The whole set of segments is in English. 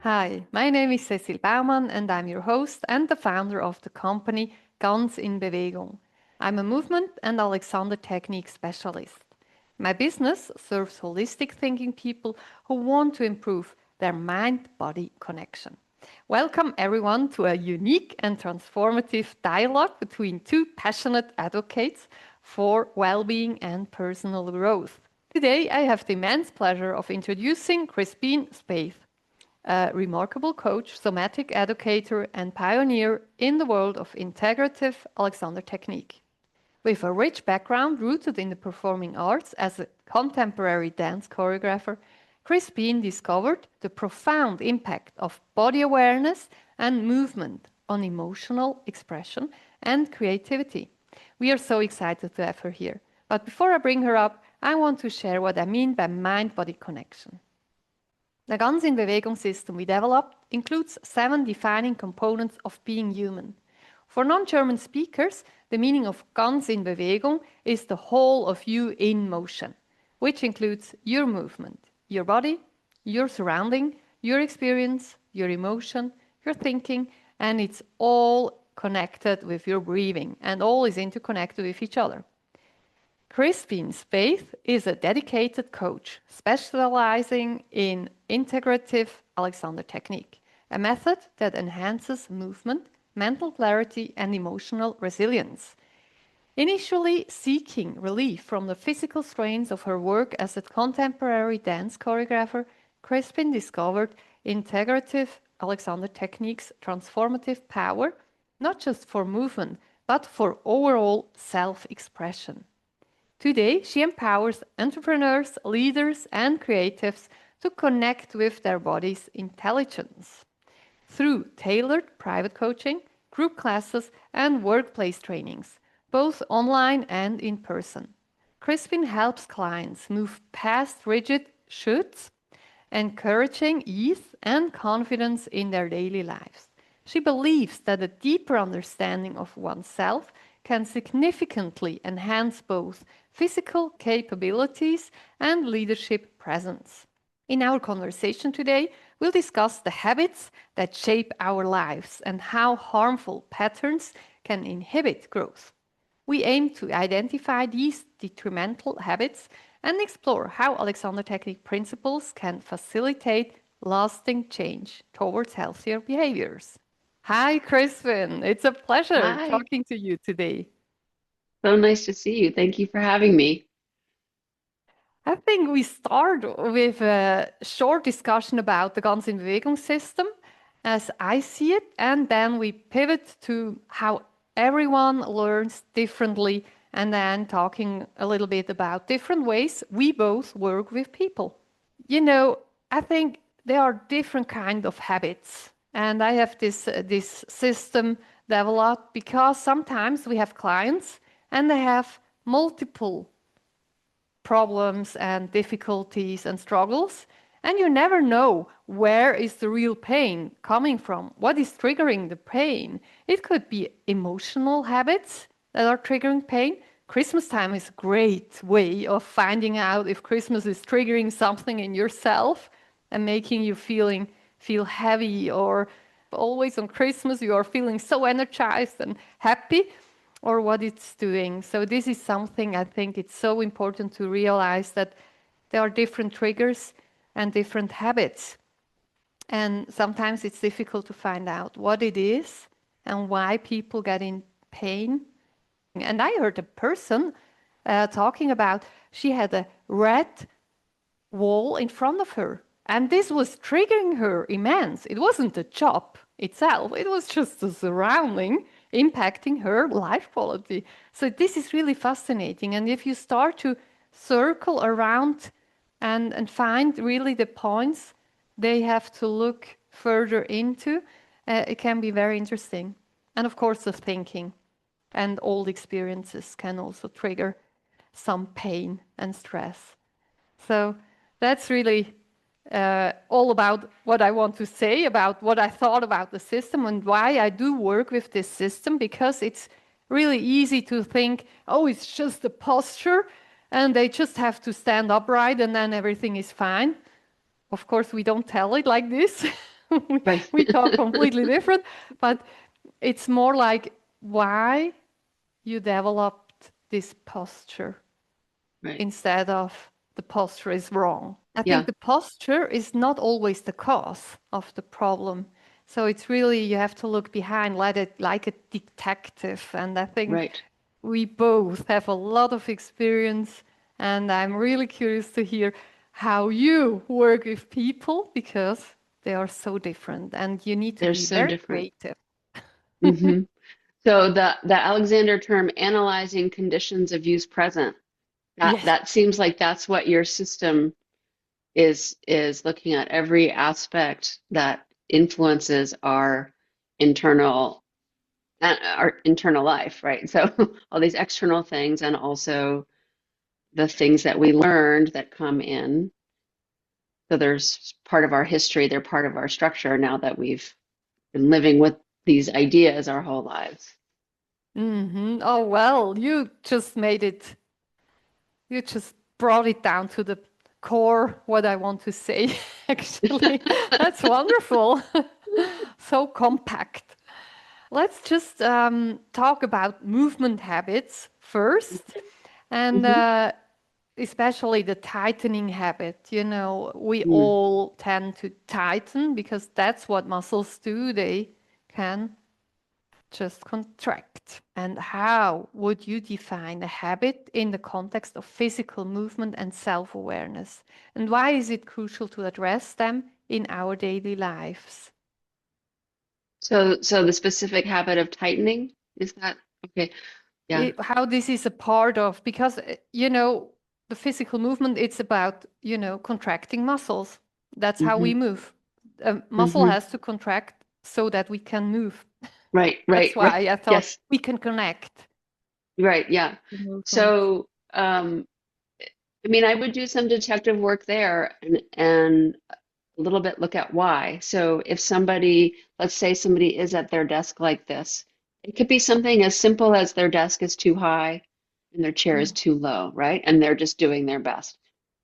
Hi, my name is Cécile Baumann and I'm your host and the founder of the company Ganz in Bewegung. I'm a movement and Alexander Technique specialist. My business serves holistic thinking people who want to improve their mind-body connection. Welcome everyone to a unique and transformative dialogue between two passionate advocates for well-being and personal growth. Today I have the immense pleasure of introducing Crispin Spaeth, a remarkable coach, somatic educator, and pioneer in the world of Integrative Alexander Technique. With a rich background rooted in the performing arts as a contemporary dance choreographer, Crispin discovered the profound impact of body awareness and movement on emotional expression and creativity. We are so excited to have her here. But before I bring her up, I want to share what I mean by mind-body connection. The Ganz in Bewegung system we developed includes 7 defining components of being human. For non-German speakers, the meaning of Ganz in Bewegung is the whole of you in motion, which includes your movement, your body, your surrounding, your experience, your emotion, your thinking, and it's all connected with your breathing, and all is interconnected with each other. Crispin Spaeth is a dedicated coach specializing in Integrative Alexander Technique, a method that enhances movement, mental clarity, and emotional resilience. Initially seeking relief from the physical strains of her work as a contemporary dance choreographer, Crispin discovered Integrative Alexander Technique's transformative power, not just for movement, but for overall self-expression. Today, she empowers entrepreneurs, leaders, and creatives to connect with their body's intelligence. Through tailored private coaching, group classes, and workplace trainings, both online and in person, Crispin helps clients move past rigid shoulds, encouraging ease and confidence in their daily lives. She believes that a deeper understanding of oneself can significantly enhance both physical capabilities and leadership presence. In our conversation today, we'll discuss the habits that shape our lives and how harmful patterns can inhibit growth. We aim to identify these detrimental habits and explore how Alexander Technique principles can facilitate lasting change towards healthier behaviors. Hi, Crispin. It's a pleasure Hi, talking to you today. so nice to see you. Thank you for having me. I think we start with a short discussion about the Ganz in Bewegung system as I see it, and then we pivot to how everyone learns differently, and then talking a little bit about different ways we both work with people. You know, I think there are different kind of habits, and I have this system developed because sometimes we have clients and they have multiple problems and difficulties and struggles, and you never know where is the real pain coming from, what is triggering the pain. It could be emotional habits that are triggering pain. Christmas time is a great way of finding out if Christmas is triggering something in yourself and making you feel heavy, or always on Christmas you are feeling so energized and happy, or what it's doing. So this is something I think it's so important to realize, that there are different triggers and different habits. And sometimes it's difficult to find out what it is and why people get in pain. And I heard a person talking about she had a red wall in front of her. And this was triggering her immense. It wasn't the job itself, it was just the surrounding impacting her life quality. So this is really fascinating. And if you start to circle around and find really the points they have to look further into, it can be very interesting. And of course, the thinking and old experiences can also trigger some pain and stress. So that's really all about what I want to say about what I thought about the system and why I do work with this system, because it's really easy to think, oh, it's just a posture and they just have to stand upright and then everything is fine. Of course, we don't tell it like this. we, Right. we talk completely different, but it's more like why you developed this posture Right. instead of the posture is wrong. I think Yeah. the posture is not always the cause of the problem. So it's really, you have to look behind like a detective. And I think Right. we both have a lot of experience. And I'm really curious to hear how you work with people because they are so different and you need to They're be so very different. creative. Hmm. So the Alexander term, analyzing conditions of use present, Yes. that seems like that's what your system is looking at, every aspect that influences our internal life, right? So all these external things and also the things that we learned that come in. So there's part of our history, they're part of our structure now that we've been living with these ideas our whole lives. Oh, well, you just brought it down to the core, what I want to say, actually. That's wonderful. So compact. Let's just talk about movement habits first, and Hmm. especially the tightening habit. You know, we Mm. all tend to tighten because that's what muscles do. They can just contract. And how would you define a habit in the context of physical movement and self awareness? And why is it crucial to address them in our daily lives? So the specific habit of tightening, is that okay? Yeah. How this is a part of, because, the physical movement, it's about, contracting muscles. That's how we Hmm. move. A muscle Hmm. has to contract so that we can move. Right, right, That's right. why I thought Yes, we can connect right, yeah. the movements. So, I mean, I would do some detective work there and a little bit look at why. So if somebody, let's say somebody is at their desk like this, it could be something as simple as their desk is too high and their chair is too low, right? And they're just doing their best.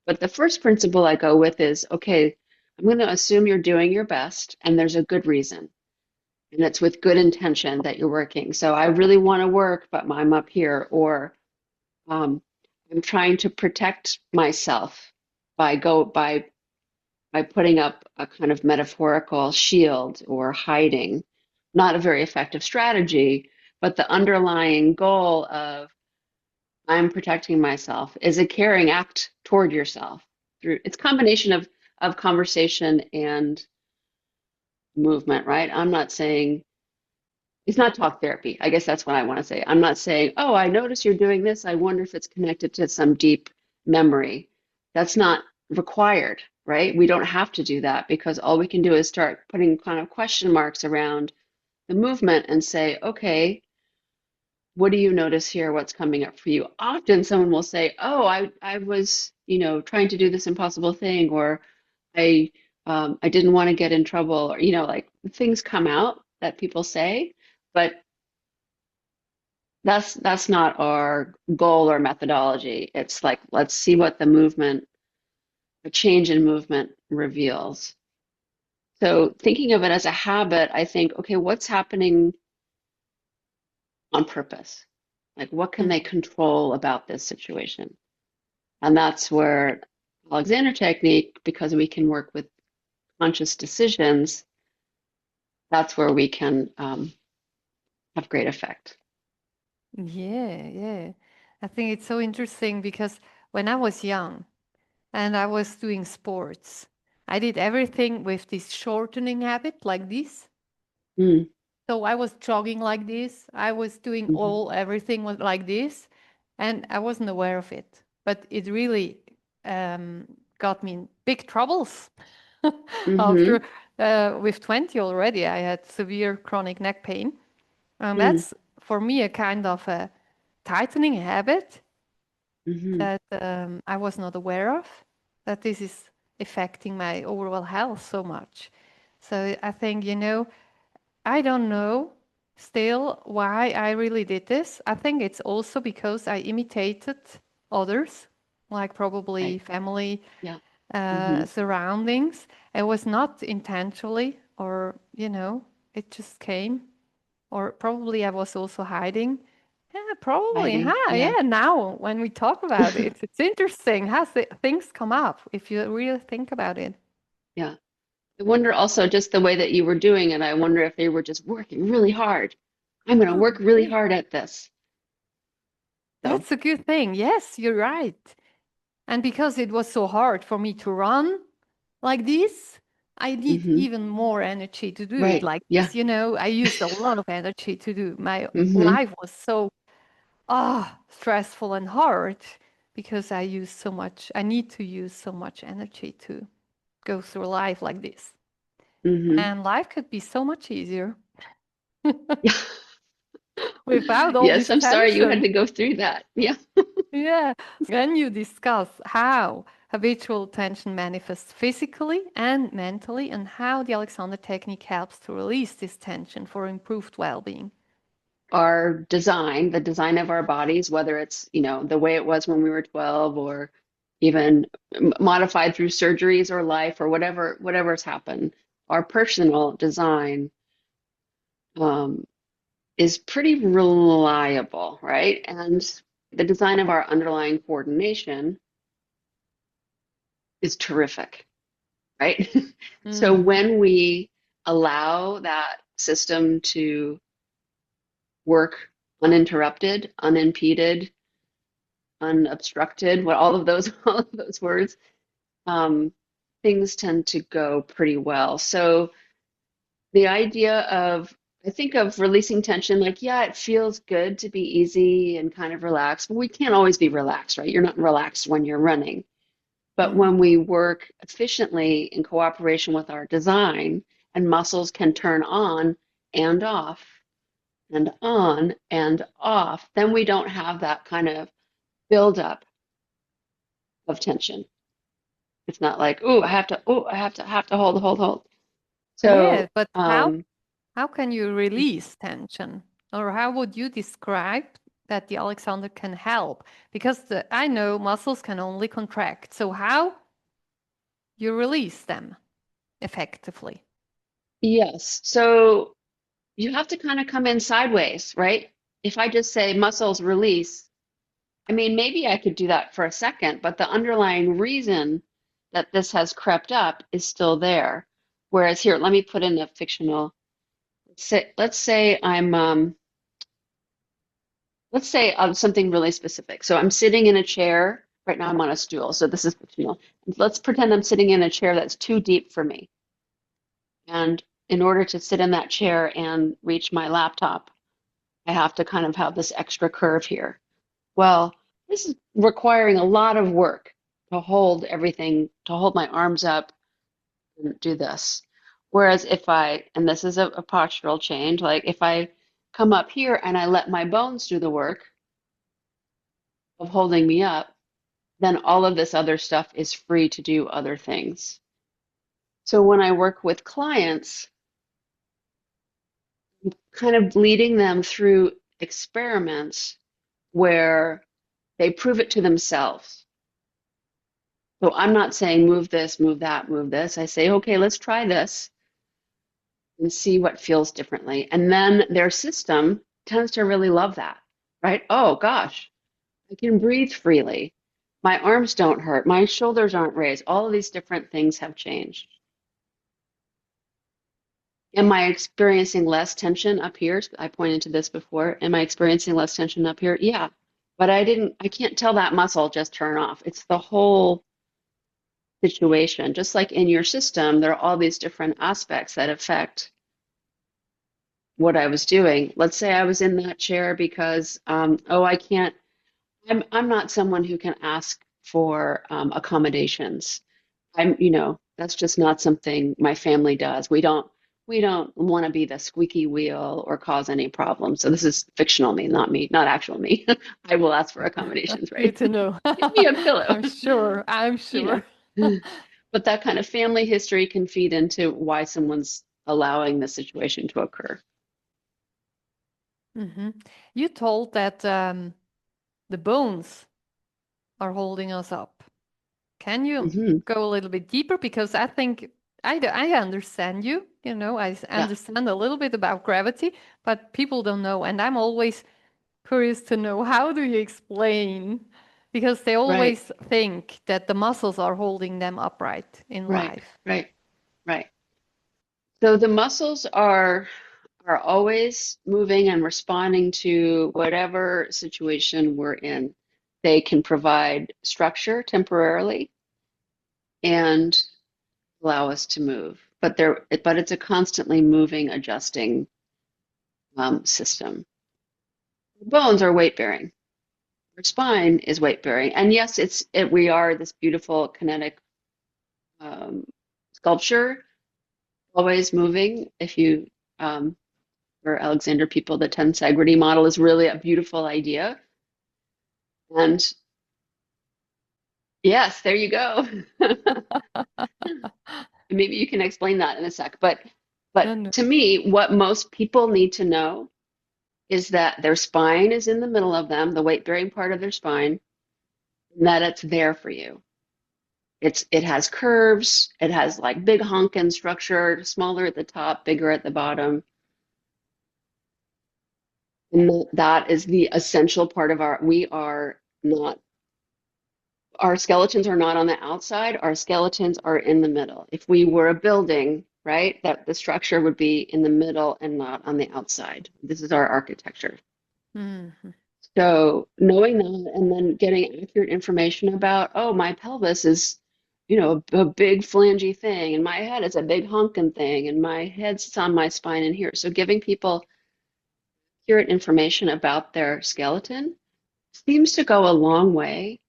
But the first principle I go with is, okay, I'm going to assume you're doing your best and there's a good reason. And it's with good intention that you're working. So I really want to work, but I'm up here, or um, I'm trying to protect myself by by putting up a kind of metaphorical shield or hiding. Not a very effective strategy, but the underlying goal of I'm protecting myself is a caring act toward yourself through it's combination of conversation and movement, right? I'm not saying it's not talk therapy. I guess that's what I want to say. I'm not saying, oh, I notice you're doing this. I wonder if it's connected to some deep memory. That's not required, right? We don't have to do that because all we can do is start putting kind of question marks around the movement and say, okay, what do you notice here? What's coming up for you? Often someone will say, oh, I was, trying to do this impossible thing, or I I didn't want to get in trouble, or like things come out that people say, but that's not our goal or methodology. It's like, let's see what a change in movement reveals. So thinking of it as a habit, I think, okay, what's happening on purpose? Like, what can they control about this situation? And that's where Alexander technique, because we can work with conscious decisions, that's where we can have great effect. Yeah, yeah. I think it's so interesting because when I was young and I was doing sports, I did everything with this shortening habit like this. Mm, So I was jogging like this. I was doing hmm. everything was like this, and I wasn't aware of it. But it really um, got me in big troubles after Hmm. with 20 already. I had severe chronic neck pain. And Mm, that's for me a kind of a tightening habit hmm. that I was not aware of, that this is affecting my overall health so much. So I think, I don't know still why I really did this. I think it's also because I imitated others, like probably Right. family Yeah. Hmm. surroundings. It was not intentionally, or, it just came. Or probably I was also hiding. Yeah, probably. Hiding. Yeah. Yeah, now when we talk about it, it's interesting how things come up if you really think about it. Yeah. I wonder also just the way that you were doing it. I wonder if they were just working really hard. I'm going to Oh, work really yeah. hard at this. So, That's a good thing. Yes, you're right. And because it was so hard for me to run like this, I need hmm even more energy to do it right. like Yeah. this. I used a lot of energy to do. My hmm life was so stressful and hard because I need to use so much energy to go through life like this. hmm And life could be so much easier Yeah. without all Yes, this I'm sorry you had tension. to go through that. Yeah. Yeah. Then you discuss how habitual tension manifests physically and mentally, and how the Alexander technique helps to release this tension for improved well-being. Our design, the design of our bodies, whether it's, the way it was when we were 12 or even modified through surgeries or life or whatever's happened, our personal design um, is pretty reliable, right? And the design of our underlying coordination is terrific, right? So Mm. when we allow that system to work uninterrupted, unimpeded, unobstructed, what all of those all of those words, um, things tend to go pretty well. So the idea of I think of releasing tension like, yeah, it feels good to be easy and kind of relaxed, but we can't always be relaxed, right? You're not relaxed when you're running. But Mm. when we work efficiently in cooperation with our design and muscles can turn and off and on and off, then we don't have that kind of buildup of tension. It's not like, I have to hold. Yeah, So, but how can you release tension? Or how would you describe that the Alexander can help? Because I know muscles can only contract. So how you release them effectively? yes. So you have to kind of come in sideways, right? If I just say muscles release, I mean, maybe I could do that for a second, but the underlying reason that this has crept up is still there. Whereas here, let me put in a fictional, let's say something really specific. So I'm sitting in a chair. Right now I'm on a stool, so this is fictional. Let's pretend I'm sitting in a chair that's too deep for me. And in order to sit in that chair and reach my laptop, I have to kind of have this extra curve here. Well, this is requiring a lot of work to hold everything, to hold my arms up and do this. Whereas and this is a postural change, like if I come up here and I let my bones do the work of holding me up, then all of this other stuff is free to do other things. So when I work with clients, I'm kind of leading them through experiments where they prove it to themselves. So I'm not saying move this, move that, move this. I say, okay, let's try this and see what feels differently. And then their system tends to really love that, right? Oh gosh, I can breathe freely. My arms don't hurt. My shoulders aren't raised. All of these different things have changed. Am I experiencing less tension up here? I pointed to this before. Am I experiencing less tension up here? Yeah. But I can't tell that muscle just turn off. It's the whole situation. Just like in your system, there are all these different aspects that affect what I was doing. Let's say I was in that chair because, I can't, I'm not someone who can ask for accommodations. That's just not something my family does. We don't want to be the squeaky wheel or cause any problems. So this is fictional me, not me, not actual me. I will ask for accommodations, Good right? to know. Give me a pillow, I'm sure. I'm you sure. know. But that kind of family history can feed into why someone's allowing the situation to occur. Hmm. You told that the bones are holding us up. Can you hmm go a little bit deeper? Because I think I understand you, I Yeah, understand a little bit about gravity, but people don't know. And I'm always curious to know how do you explain? Because they right, always think that the muscles are holding them upright in right, life. right, right. So the muscles are always moving and responding to whatever situation we're in. They can provide structure temporarily and allow us to move, but it's a constantly moving, adjusting system. Bones are weight bearing. Our spine is weight bearing, and yes, we are this beautiful kinetic um, sculpture, always moving. If you for Alexander people, the tensegrity model is really a beautiful idea. And yes, there you go. Maybe you can explain that in a sec. But No, no. to me, what most people need to know is that their spine is in the middle of them, the weight-bearing part of their spine, and that it's there for you. It has curves, it has like big honkin' structure, smaller at the top, bigger at the bottom. And that is the essential part of we are not our skeletons are not on the outside, our skeletons are in the middle. If we were a building, right, that the structure would be in the middle and not on the outside. This is our architecture. Mhm. So knowing that and then getting accurate information about, oh, my pelvis is, a big flangy thing, and my head is a big honking thing, and my head's on my spine in here. So giving people accurate information about their skeleton seems to go a long way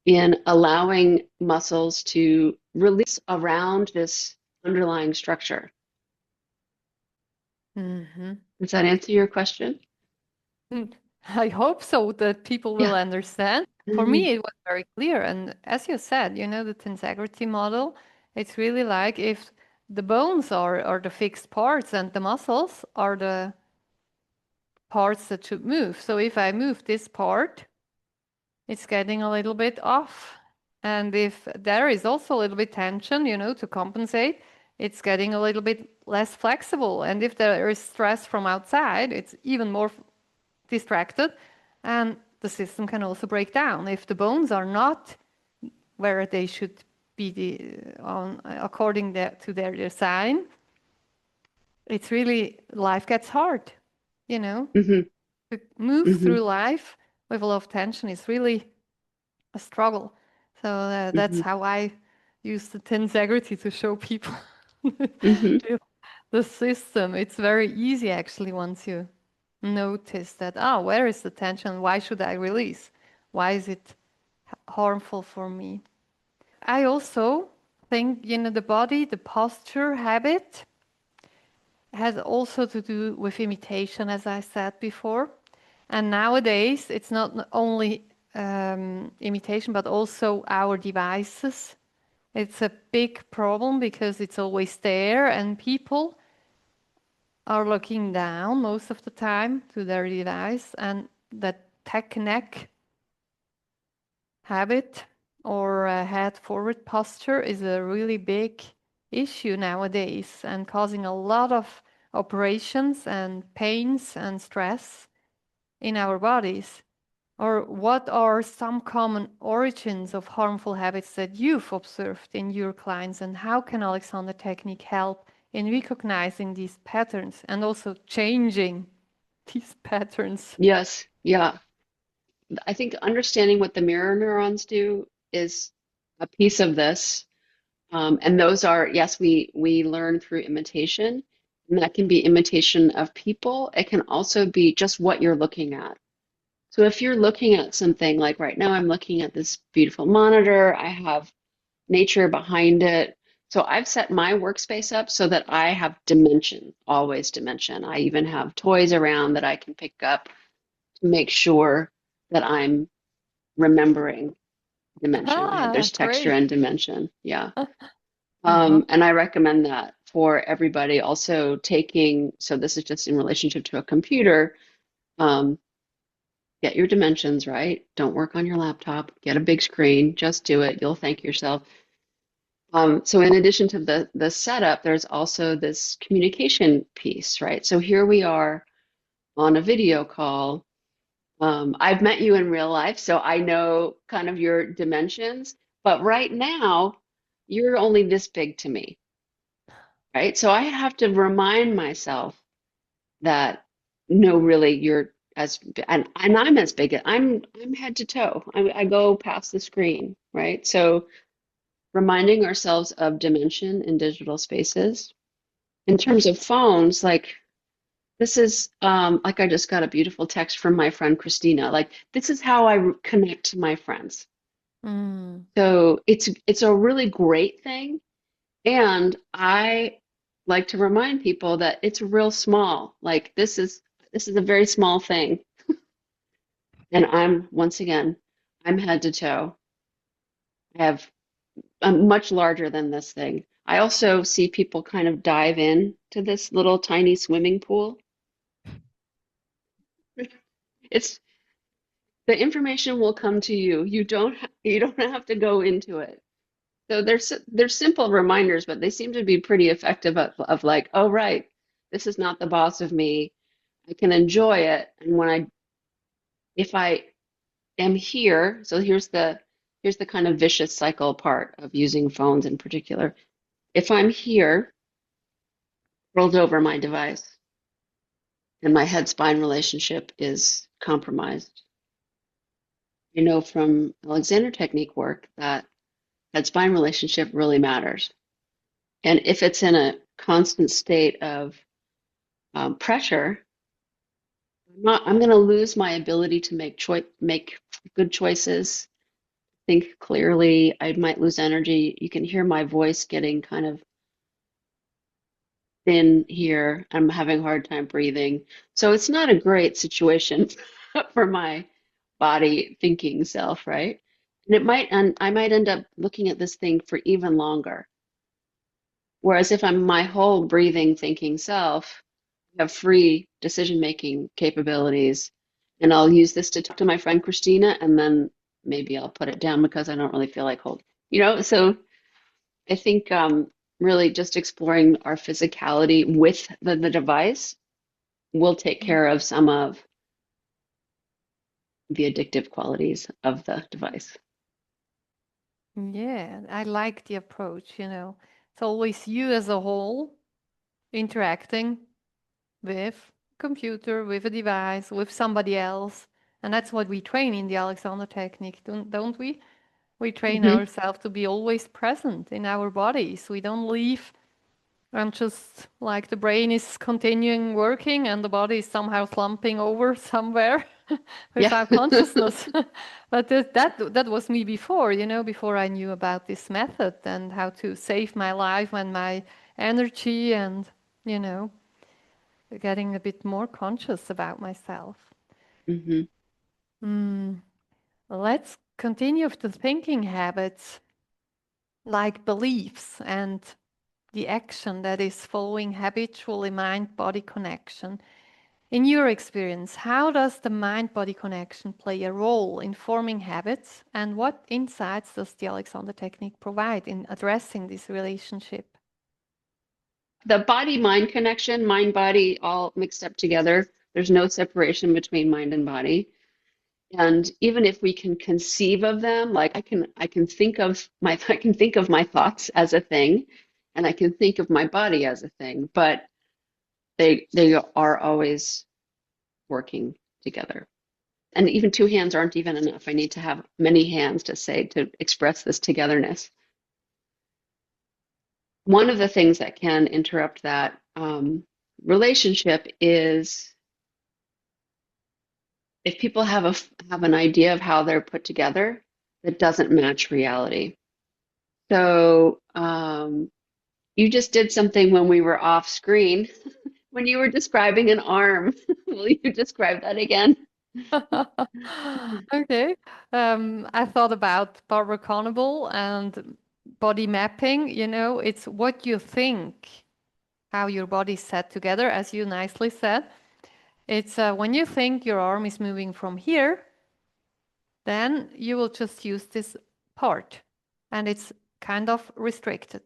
in allowing muscles to release around this underlying structure. Mhm. Does that answer your question? Mm, I hope so that people will Yeah. understand. For Mhm. me, it was very clear. And as you said, the tensegrity model, it's really like if the bones are the fixed parts and the muscles are the parts that should move. So if I move this part, it's getting a little bit off. And if there is also a little bit tension, to compensate, it's getting a little bit less flexible. And if there is stress from outside, it's even more distracted, and the system can also break down. If the bones are not where they should be according to their design, it's really life gets hard. You know, Mhm. to move through Mhm. life with a lot of tension is really a struggle. So that's Mhm. how I use the tensegrity to show people Mhm. the system. It's very easy actually once you notice that, where is the tension? Why should I release? Why is it harmful for me? I also think, the body, the posture habit has also to do with imitation, as I said before. And nowadays, it's not only imitation, but also our devices. It's a big problem because it's always there, and people are looking down most of the time to their device, and that tech neck habit or head forward posture is a really big issue nowadays and causing a lot of operations and pains and stress in our bodies. Or what are some common origins of harmful habits that you've observed in your clients, and how can Alexander Technique help in recognizing these patterns and also changing these patterns? Yes. Yeah. I think understanding what the mirror neurons do is a piece of this. And those are, yes, we learn through imitation, and that can be imitation of people. It can also be just what you're looking at. So if you're looking at something like right now, I'm looking at this beautiful monitor. I have nature behind it. So I've set my workspace up so that I have dimension, always dimension. I even have toys around that I can pick up to make sure that I'm remembering dimension, right? Ah, There's texture great. and dimension. Yeah. Uh-huh. And I recommend that for everybody. Also taking, so this is just in relationship to a computer, um, get your dimensions right. Don't work on your laptop. Get a big screen. Just do it. You'll thank yourself. So in addition to the setup, there's also this communication piece, right? So here we are on a video call. I've met you in real life, so I know kind of your dimensions, but right now you're only this big to me, right? So I have to remind myself that no, really, you're as and I'm as big. I'm head to toe. I go past the screen, right? So reminding ourselves of dimension in digital spaces. In terms of phones, like this is like I just got a beautiful text from my friend Christina. Like this is how I connect to my friends. Mm. So it's a really great thing, and I like to remind people that it's real small. Like this is a very small thing, and I'm once again I'm head to toe. I'm much larger than this thing. I also see people kind of dive in to this little tiny swimming pool. It's the information will come to you. You don't have to go into it. So they're simple reminders, but they seem to be pretty effective of like, oh right, this is not the boss of me. I can enjoy it. And if I am here, so here's the kind of vicious cycle part of using phones in particular. If I'm here, rolled over my device, and my head spine relationship is compromised. You know from Alexander Technique work that head spine relationship really matters. And if it's in a constant state of pressure, I'm going to lose my ability to make good choices, think clearly. I might lose energy. You can hear my voice getting kind of thin here. I'm having a hard time breathing. So it's not a great situation for my body thinking self, right? And I might end up looking at this thing for even longer. Whereas if I'm my whole breathing thinking self, I have free decision making capabilities, and I'll use this to talk to my friend Christina, and then maybe I'll put it down because I don't really feel like holding. So I think really just exploring our physicality with the device will take care of some of the addictive qualities of the device. Yeah, I like the approach, you know. It's always you as a whole interacting with computer, with a device, with somebody else. And that's what we train in the Alexander technique, don't we? We train Hmm. ourselves to be always present in our bodies. We don't leave and just like the brain is continuing working and the body is somehow slumping over somewhere Yeah. without consciousness. But that was me before, you know, before I knew about this method and how to save my life and my energy and, you know, getting a bit more conscious about myself. Hmm. Mm, let's continue with the thinking habits like beliefs and the action that is following habitually mind-body connection. In your experience, how does the mind-body connection play a role in forming habits, and what insights does the Alexander technique provide in addressing this relationship? The body-mind connection, mind-body all mixed up together. There's no separation between mind and body. And even if we can conceive of them, like I can think of my thoughts as a thing, and I can think of my body as a thing, but they are always working together. And even two hands aren't even enough. I need to have many hands to express this togetherness. One of the things that can interrupt that relationship is if people have an idea of how they're put together that doesn't match reality. So you just did something when we were off screen, when you were describing an arm. Will you describe that again? Okay. I thought about Barbara Carnival and body mapping. You know, it's what you think, how your body's set together, as you nicely said. It's when you think your arm is moving from here, then you will just use this part. And it's kind of restricted.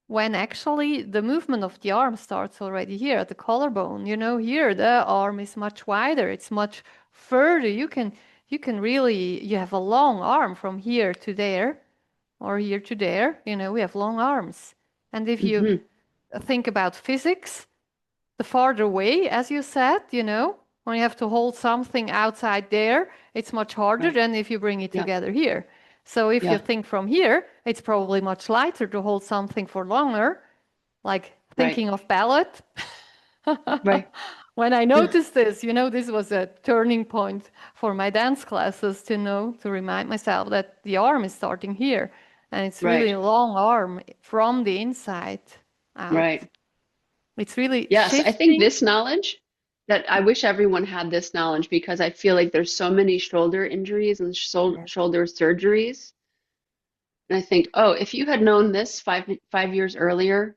When actually the movement of the arm starts already here at the collarbone. You know, here the arm is much wider, it's much further. You can really, you have a long arm from here to there or here to there. You know, we have long arms. And if you think about physics, the farther away, as you said, you know, when you have to hold something outside there, it's much harder than if you bring it together here. So if you think from here, it's probably much lighter to hold something for longer, like thinking of ballet. When I noticed this, you know, this was a turning point for my dance classes to know, to remind myself that the arm is starting here. And it's really a long arm from the inside out. It's really Yes, I think shifting. this knowledge, that I wish everyone had this knowledge, because I feel like there's so many shoulder injuries and shoulder surgeries. And I think, oh, if you had known this five years earlier,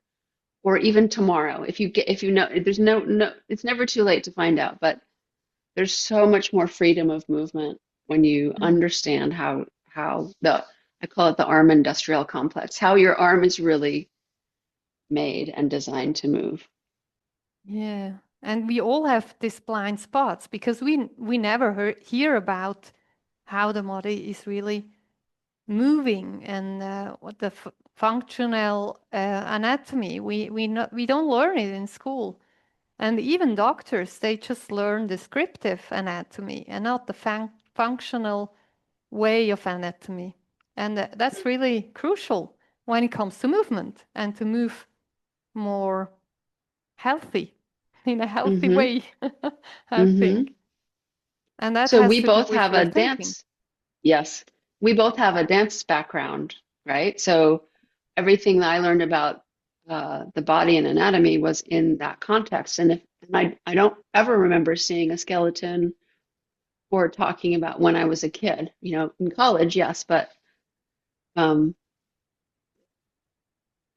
or even tomorrow, if you know, there's no, it's never too late to find out, but there's so much more freedom of movement when you understand how I call it the arm industrial complex, how your arm is really made and designed to move. Yeah, and we all have these blind spots because we never hear about how the body is really moving and what the functional anatomy. We don't learn it in school, and even doctors, they just learn descriptive anatomy and not the functional way of anatomy, and that's really crucial when it comes to movement and to move more healthy, in a healthy way, I think. And that So has we to do both with have your a thinking. dance, yes, we both have a dance background, right? So everything that I learned about the body and anatomy was in that context. And I don't ever remember seeing a skeleton or talking about when I was a kid, you know, in college, yes, but um,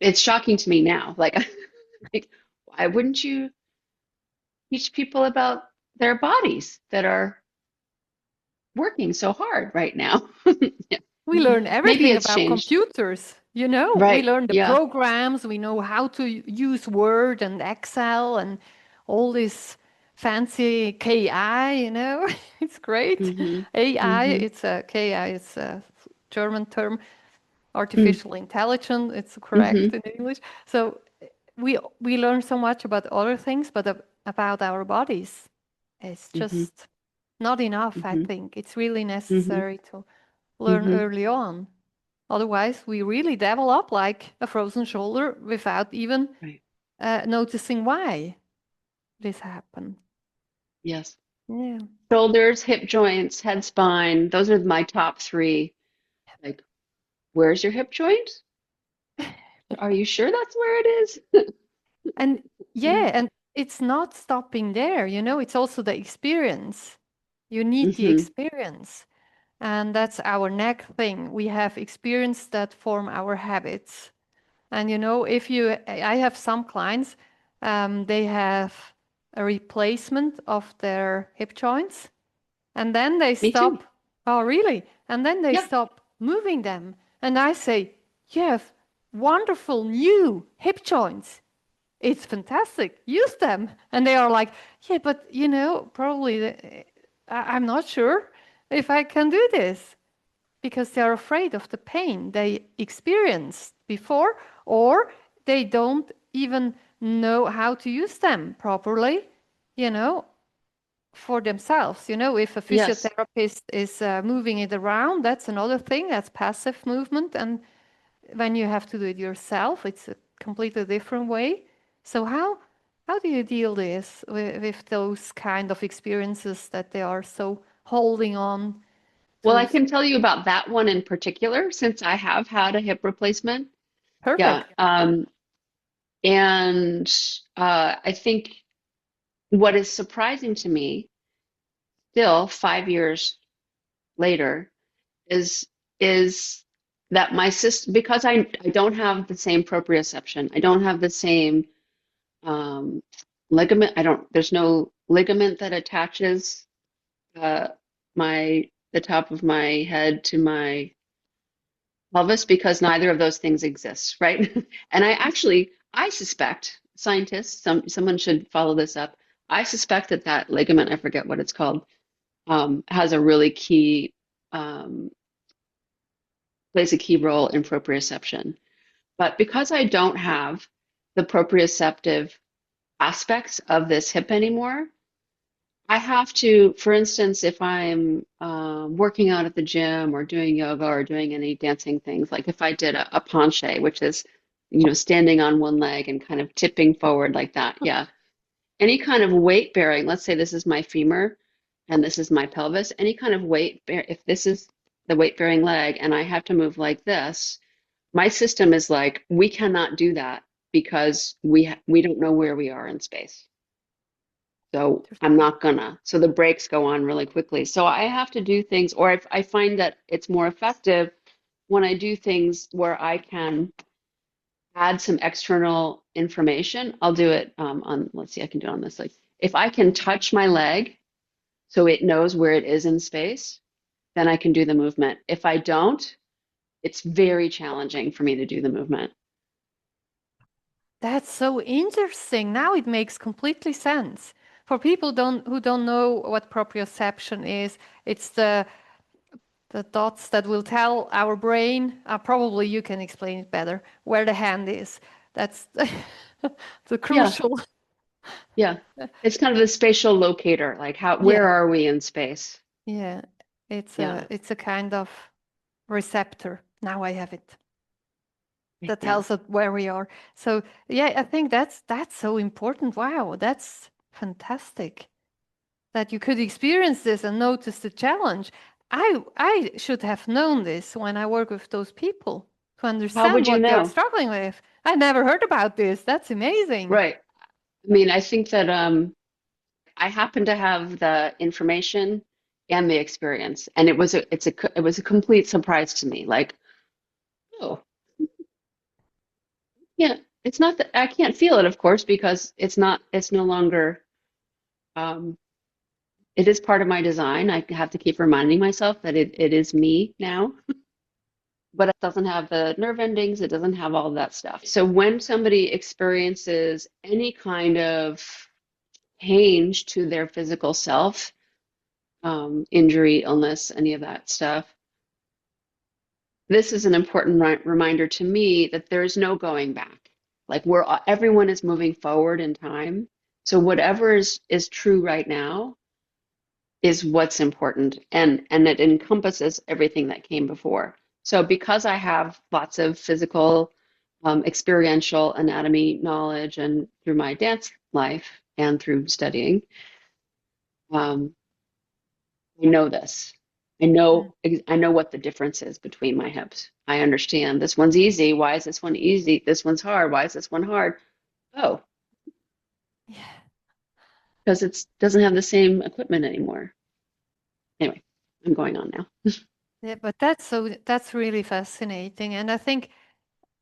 it's shocking to me now. Like, like, why wouldn't you teach people about their bodies that are working so hard right now? Yeah. We learn Maybe everything it's about changed. computers, you know. We Right. learn the Yeah. programs, we know how to use Word and Excel and all this fancy KI, you know. It's great. Mm-hmm. AI, Mm-hmm. it's a KI, it's a German term, Mm-hmm. artificial intelligence, it's correct in English. So we learn so much about other things, but about our bodies, it's Mm-hmm. just not enough, I Mm-hmm. think. It's really Mm-hmm. necessary to learn Mm-hmm. early on. Otherwise, we really develop like a frozen shoulder without even Right. noticing why this happened. Yes. Yeah. Shoulders, hip joints, head, spine. Those are my top three. Like, where's your hip joint? Are you sure that's where it is? And yeah, and it's not stopping there, you know, it's also the experience. You need the Mm-hmm. experience. And that's our next thing. We have experience that form our habits. And you know, I have some clients, they have a replacement of their hip joints, and then they Me too. stop. Oh, really? And then they Yeah. stop moving them. And I say, you have wonderful new hip joints. It's fantastic. Use them. And they are like, yeah, but you know, probably I'm not sure if I can do this because they're afraid of the pain they experienced before, or they don't even know how to use them properly, you know, for themselves. You know, if a Yes. physiotherapist is moving it around, that's another thing, that's passive movement. And when you have to do it yourself, it's a completely different way. So how do you deal with those kind of experiences that they are so holding on Well, I to? can tell you about that one in particular, since I have had a hip replacement. Yeah. Perfect. And I think what is surprising to me still 5 years later is that my system, because I don't have the same proprioception, I don't have the same um, ligament. There's no ligament that attaches uh, the top of my head to my pelvis because neither of those things exists, right? And I suspect scientists, someone should follow this up. I suspect that that ligament, I forget what it's called, has a really key, um, plays a key role in proprioception. But because I don't have the proprioceptive aspects of this hip anymore, I have to, for instance, if I'm working out at the gym or doing yoga or doing any dancing things, like if I did a penché, which is, standing on one leg and kind of tipping forward like that. Yeah. Any kind of weight bearing, let's say this is my femur and this is my pelvis, any kind of weight bear, if this is the weight bearing leg and I have to move like this, my system is like, we cannot do that because we don't know where we are in space. So I'm not gonna. So the brakes go on really quickly. So I have to do things, or if I find that it's more effective when I do things where I can add some external information. I'll do it on, let's see, I can do it on this. Like if I can touch my leg so it knows where it is in space, then I can do the movement. If I don't, it's very challenging for me to do the movement. That's so interesting. Now it makes completely sense. For people who don't know what proprioception is, it's the dots that will tell our brain, probably you can explain it better, where the hand is. That's the Yeah, crucial. yeah. It's kind of the spatial locator, like where Yeah, are we in space? yeah. It's Yeah, a kind of receptor. Now I have it. That yeah. tells us where we are. So yeah, I think that's so important. Wow, that's fantastic that you could experience this and notice the challenge. I should have known this when I work with those people to How understand would you what they are know? struggling with. I never heard about this. That's amazing. Right. I mean, I think that I happen to have the information and the experience, and it was a complete surprise to me. Like, oh, yeah, it's not that I can't feel it, of course, because it's no longer um, it is part of my design. I have to keep reminding myself that it is me now, but it doesn't have the nerve endings, it doesn't have all of that stuff. So when somebody experiences any kind of change to their physical self, injury, illness, any of that stuff, this is an important reminder to me that there's no going back. Like everyone is moving forward in time. So whatever is true right now is what's important, and it encompasses everything that came before. So because I have lots of physical, experiential anatomy knowledge and through my dance life and through studying, um, I know this. Mm. I know what the difference is between my hips. I understand this one's easy. Why is this one easy? This one's hard. Why is this one hard? Oh, Yeah. because it doesn't have the same equipment anymore. Anyway, I'm going on now. Yeah, but that's really fascinating, and I think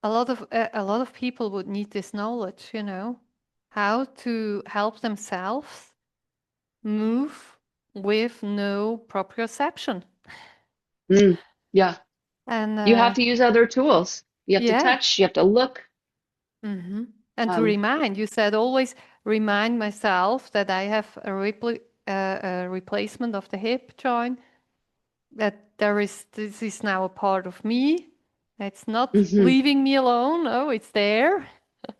a lot of people would need this knowledge, how to help themselves move with no proprioception. Mm, yeah, And you have to use other tools. You have to yeah, touch, you have to look. hmm and to Um, remind, you said always remind myself that I have a replacement of the hip joint, that this is now a part of me. It's not hmm leaving me alone. Oh, it's there.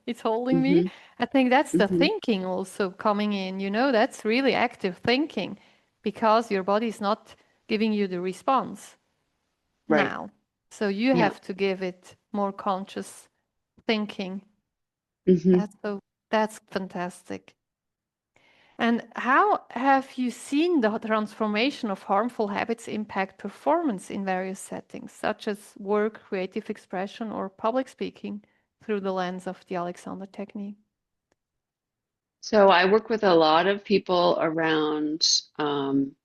It's holding me. hmm I think that's the hmm thinking also coming in, that's really active thinking because your body is not giving you the response Right. now. So you Yeah. have to give it more conscious thinking. hmm That's fantastic. And how have you seen the transformation of harmful habits impact performance in various settings, such as work, creative expression, or public speaking, through the lens of the Alexander technique? So I work with a lot of people around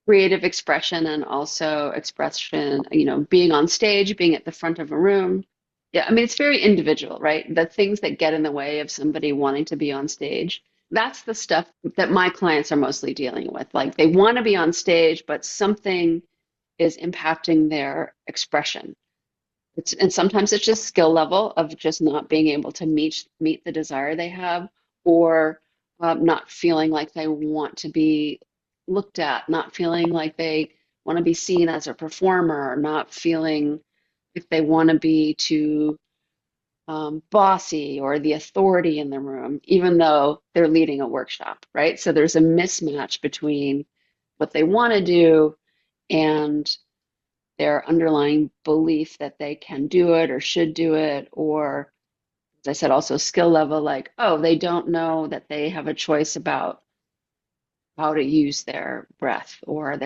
creative expression and also expression, being on stage, being at the front of a room. Yeah, I mean, it's very individual, right? The things that get in the way of somebody wanting to be on stage, that's the stuff that my clients are mostly dealing with. Like they want to be on stage, but something is impacting their expression. and sometimes it's just skill level of just not being able to meet the desire they have, or not feeling like they want to be looked at, not feeling like they want to be seen as a performer, or not feeling if they want to be too bossy or the authority in the room, even though they're leading a workshop, right? So there's a mismatch between what they want to do and their underlying belief that they can do it or should do it, or as I said, also skill level, like, oh, they don't know that they have a choice about how to use their breath, or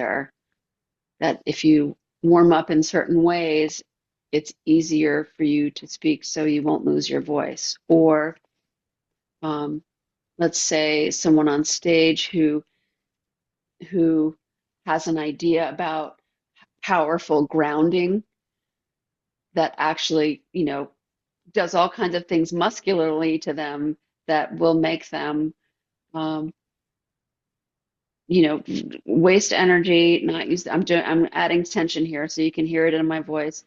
that if you warm up in certain ways, it's easier for you to speak so you won't lose your voice. Or um, let's say someone on stage who has an idea about powerful grounding that actually, does all kinds of things muscularly to them that will make them, um, waste energy, not use. I'm adding tension here, so you can hear it in my voice.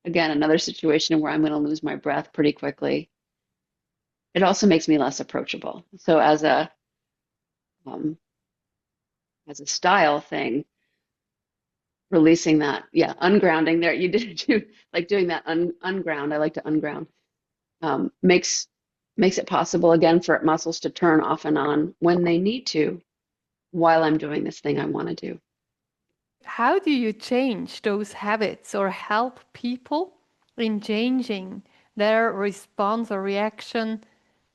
Again, another situation where I'm going to lose my breath pretty quickly. It also makes me less approachable. So um, as a style thing, releasing that, yeah, ungrounding there. You did do like doing that unground. I like to unground. Makes it possible again for muscles to turn off and on when they need to while I'm doing this thing I want to do. How do you change those habits or help people in changing their response or reaction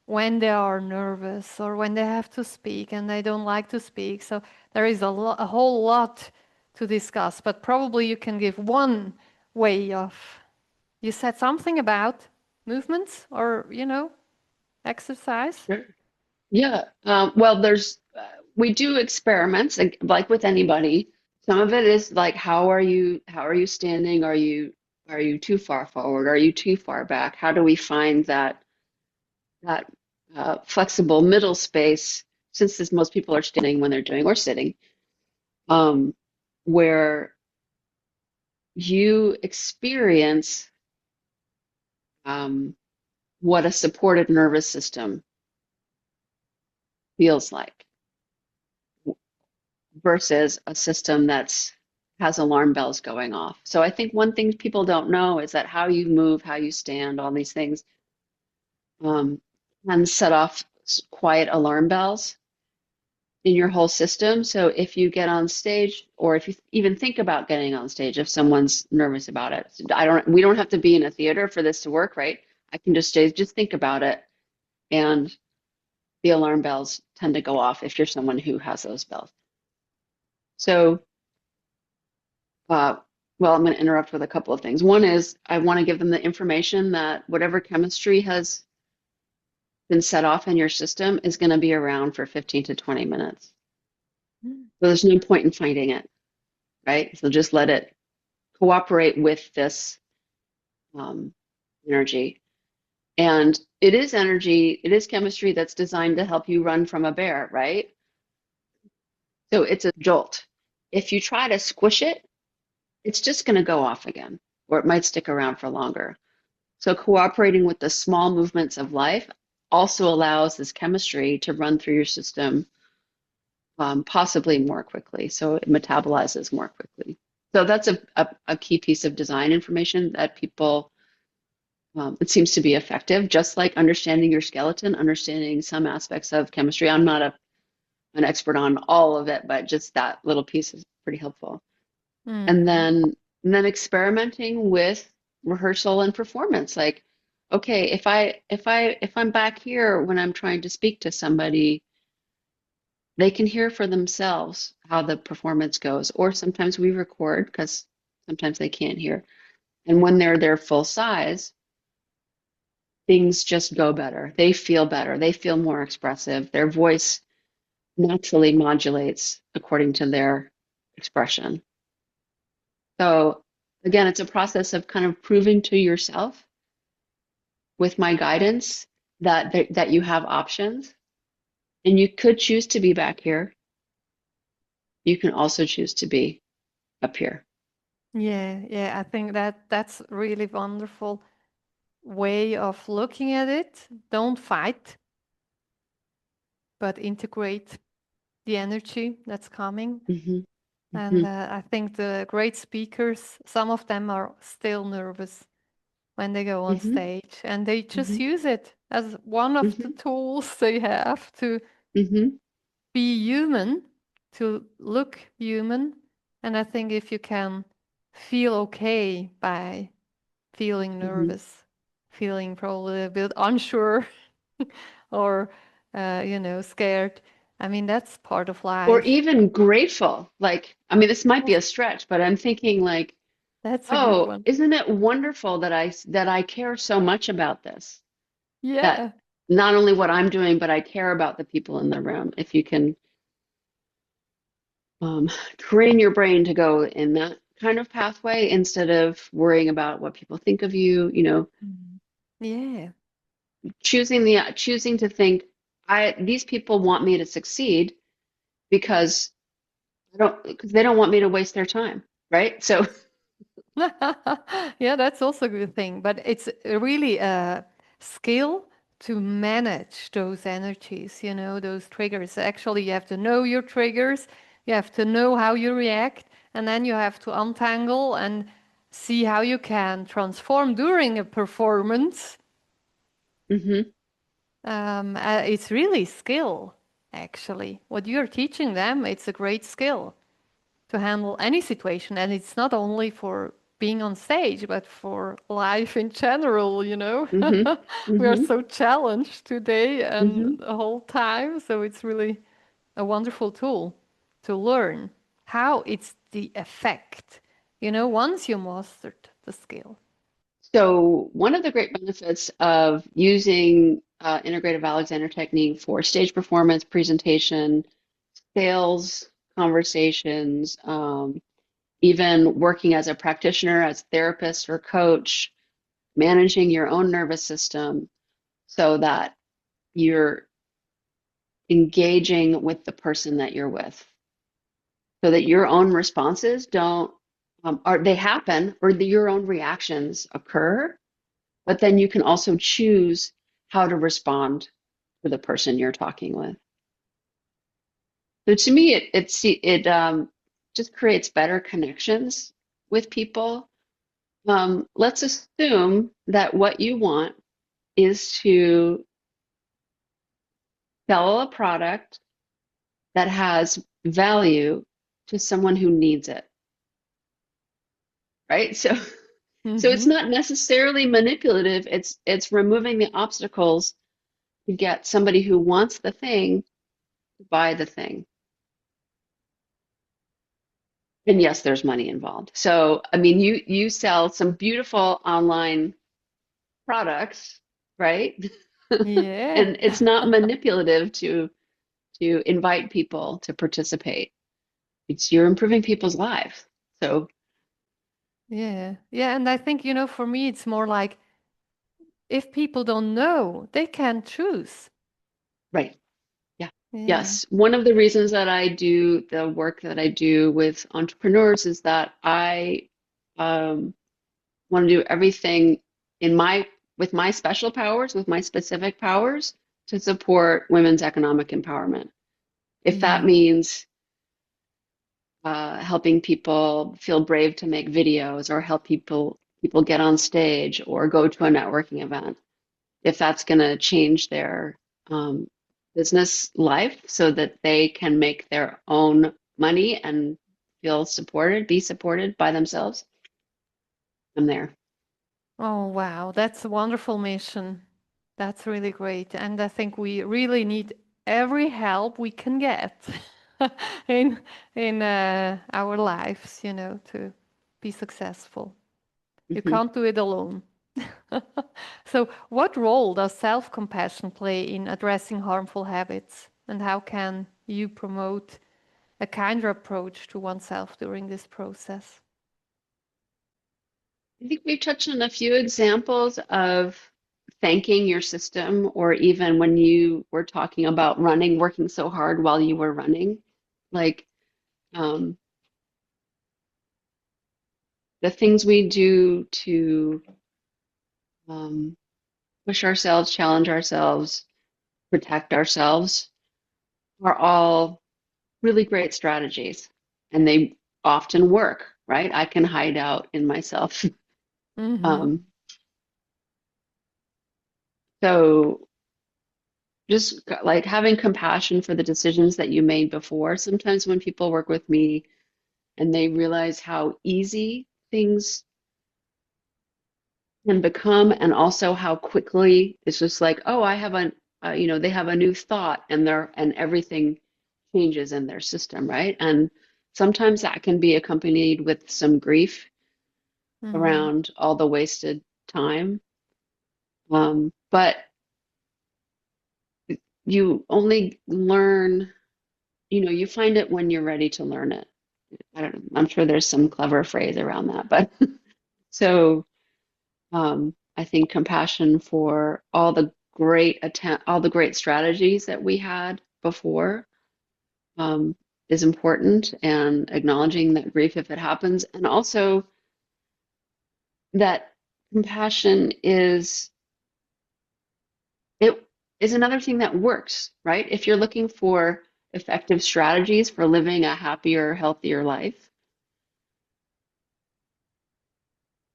when they are nervous or when they have to speak and they don't like to speak? So there is a whole lot to discuss, but probably you can give one way of. You said something about movements or, exercise. Sure. Yeah. Well, we do experiments like with anybody. Some of it is like, how are you standing? Are you too far forward? Are you too far back? How do we find that flexible middle space, since most people are standing when they're doing or sitting, um, where you experience um, what a supported nervous system feels like versus a system that's has alarm bells going off. So I think one thing people don't know is that how you move, how you stand, all these things um, can set off quiet alarm bells in your whole system. So if you get on stage, or if you even think about getting on stage, if someone's nervous about it, we don't have to be in a theater for this to work, right? I can just think about it, and the alarm bells tend to go off if you're someone who has those bells. So, uh, well, I'm going to interrupt with a couple of things. One is I want to give them the information that whatever chemistry has been set off in your system is going to be around for 15 to 20 minutes. So there's no point in finding it, right? So just let it cooperate with this um, energy. And it is energy, it is chemistry that's designed to help you run from a bear, right? So it's a jolt. If you try to squish it, it's just going to go off again, or it might stick around for longer. So cooperating with the small movements of life also allows this chemistry to run through your system, possibly more quickly. So it metabolizes more quickly. So that's a key piece of design information that people, it seems to be effective, just like understanding your skeleton, understanding some aspects of chemistry. I'm not an expert on all of it, but just that little piece is pretty helpful. And Mm. then experimenting with rehearsal and performance. Like, okay, if I'm back here when I'm trying to speak to somebody, they can hear for themselves how the performance goes. Or sometimes we record because sometimes they can't hear. And when they're their full size, things just go better. They feel better. They feel more expressive. Their voice naturally modulates according to their expression. So again, it's a process of kind of proving to yourself with my guidance that you have options, and you could choose to be back here. You can also choose to be up here. Yeah, yeah, I think that's really wonderful way of looking at it. Don't fight, but integrate the energy that's coming. Hmm. And Hmm. I think the great speakers, some of them are still nervous when they go on Hmm. stage, and they just Hmm. use it as one of the Hmm. tools they have to Hmm. be human, to look human. And I think if you can feel okay by feeling Hmm. nervous, feeling probably a bit unsure or, scared, I mean, that's part of Or life. even grateful. Like, I mean, this might be a stretch, but I'm thinking like, That's a good oh, one. isn't it wonderful that I care so much about this? That Yeah. not only what I'm doing, but I care about the people in the room. If you can train your brain to go in that kind of pathway instead of worrying about what people think of you, Mhm. Yeah. choosing to think, these people want me to succeed because because they don't want me to waste their time, right? So, Yeah, that's also a good thing. But it's really a skill to manage those energies, those triggers. Actually, you have to know your triggers, you have to know how you react, and then you have to untangle and see how you can transform during a performance. hmm. It's really skill, actually. What you're teaching them, it's a great skill to handle any situation. And it's not only for being on stage, but for life in general, Hmm. We are Hmm. so challenged today and Hmm. the whole time. So it's really a wonderful tool to learn how it's the effect, once you mastered the skill. So, one of the great benefits of using integrative Alexander technique for stage performance, presentation, sales, conversations, even working as a practitioner, as therapist or coach, managing your own nervous system so that you're engaging with the person that you're with, so that your own responses don't, or they happen, or your own reactions occur, but then you can also choose how to respond to the person you're talking with. So to me, it just creates better connections with people. Let's assume that what you want is to sell a product that has value to someone who needs it, right? So it's Mm-hmm. not necessarily manipulative. It's removing the obstacles to get somebody who wants the thing to buy the thing. And yes, there's money involved. So, I mean, you sell some beautiful online products, right? Yeah. And it's not manipulative to invite people to participate. It's you're improving people's lives. So, Yeah. Yeah. And I think, for me, it's more like if people don't know, they can choose. right. Yeah. Yeah. Yes. One of the reasons that I do the work that I do with entrepreneurs is that I um, want to do everything in my with my special powers, with my specific powers to support women's economic empowerment. If that Yeah. means helping people feel brave to make videos or help people get on stage or go to a networking event, if that's going to change their um, business life so that they can make their own money and feel supported, be supported by themselves, I'm there. Oh, wow. That's a wonderful mission. That's really great. And I think we really need every help we can get in our lives, to be successful. You Hmm. can't do it alone. So, what role does self-compassion play in addressing harmful habits, and how can you promote a kinder approach to oneself during this process? I think we've touched on a few examples of thanking your system, or even when you were talking about running, working so hard while you were running, like um, the things we do to um, push ourselves, challenge ourselves, protect ourselves are all really great strategies. And they often work, right? I can hide out in myself. Mm-hmm. Um, so just like having compassion for the decisions that you made before. Sometimes when people work with me and they realize how easy things can become, and also how quickly it's just like, oh, I have they have a new thought, and everything changes in their system, right? And sometimes that can be accompanied with some grief Mm-hmm. around all the wasted time. But you only learn, you find it when you're ready to learn it. I don't know. I'm sure there's some clever phrase around that, but so I think compassion for all the great strategies that we had before um, is important, and acknowledging that grief if it happens, and also that compassion it is another thing that works, right? If you're looking for effective strategies for living a happier, healthier life,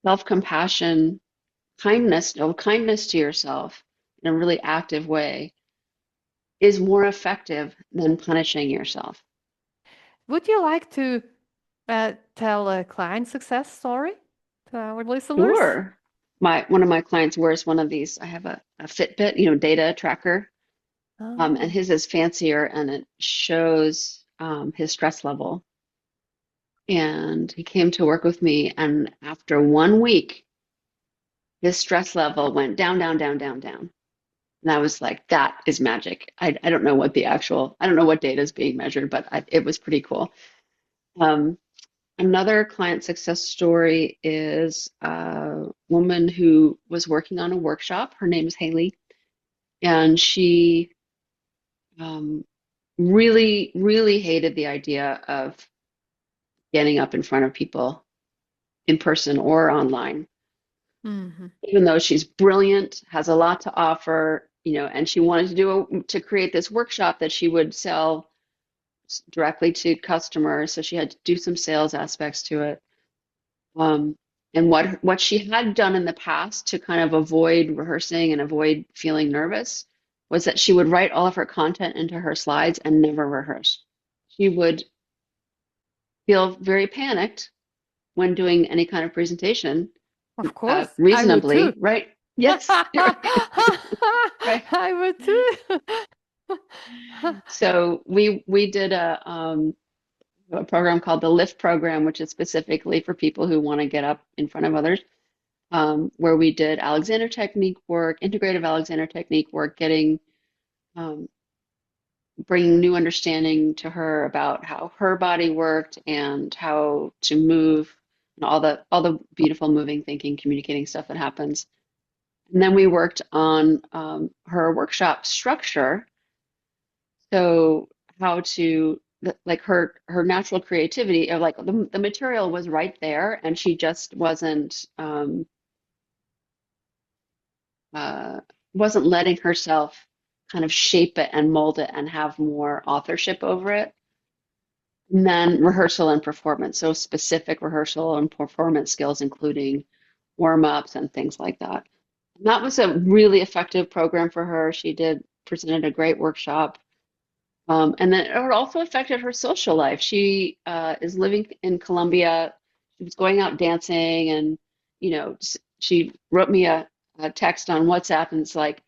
self-compassion, kindness to yourself in a really active way is more effective than punishing yourself. Would you like to tell a client success story to our listeners? Sure. One of my clients wears one of these. I have a Fitbit, data tracker, and Oh. his is fancier, and it shows his stress level. And he came to work with me, and after 1 week, his stress level went down, down, down, down, down. And I was like, that is magic. I don't know I don't know what data is being measured, but it was pretty cool. Um, Another client success story is a woman who was working on a workshop. Her name is Haley, and she um, really, really hated the idea of getting up in front of people in person or online. Mm-hmm. Even though she's brilliant, has a lot to offer, and she wanted to create this workshop that she would sell directly to customers, so she had to do some sales aspects to it. Um, and what she had done in the past to kind of avoid rehearsing and avoid feeling nervous was that she would write all of her content into her slides and never rehearse. She would feel very panicked when doing any kind of presentation, Of course, I would too. reasonably, right? Yes, right. I would too. So we did a program called the Lift program, which is specifically for people who want to get up in front of others, where we did Alexander Technique work, integrative Alexander Technique work, um, bringing new understanding to her about how her body worked and how to move, and all the beautiful moving, thinking, communicating stuff that happens. And then we worked on her workshop structure. So how to like her natural creativity, of like the material was right there, and she just uh, wasn't letting herself kind of shape it and mold it and have more authorship over it. And then rehearsal and performance, so specific rehearsal and performance skills, including warm-ups and things like that. And that was a really effective program for her. She did presented a great workshop. And then it also affected her social life. She is living in Colombia. She was going out dancing, and she wrote me a text on WhatsApp, and it's like,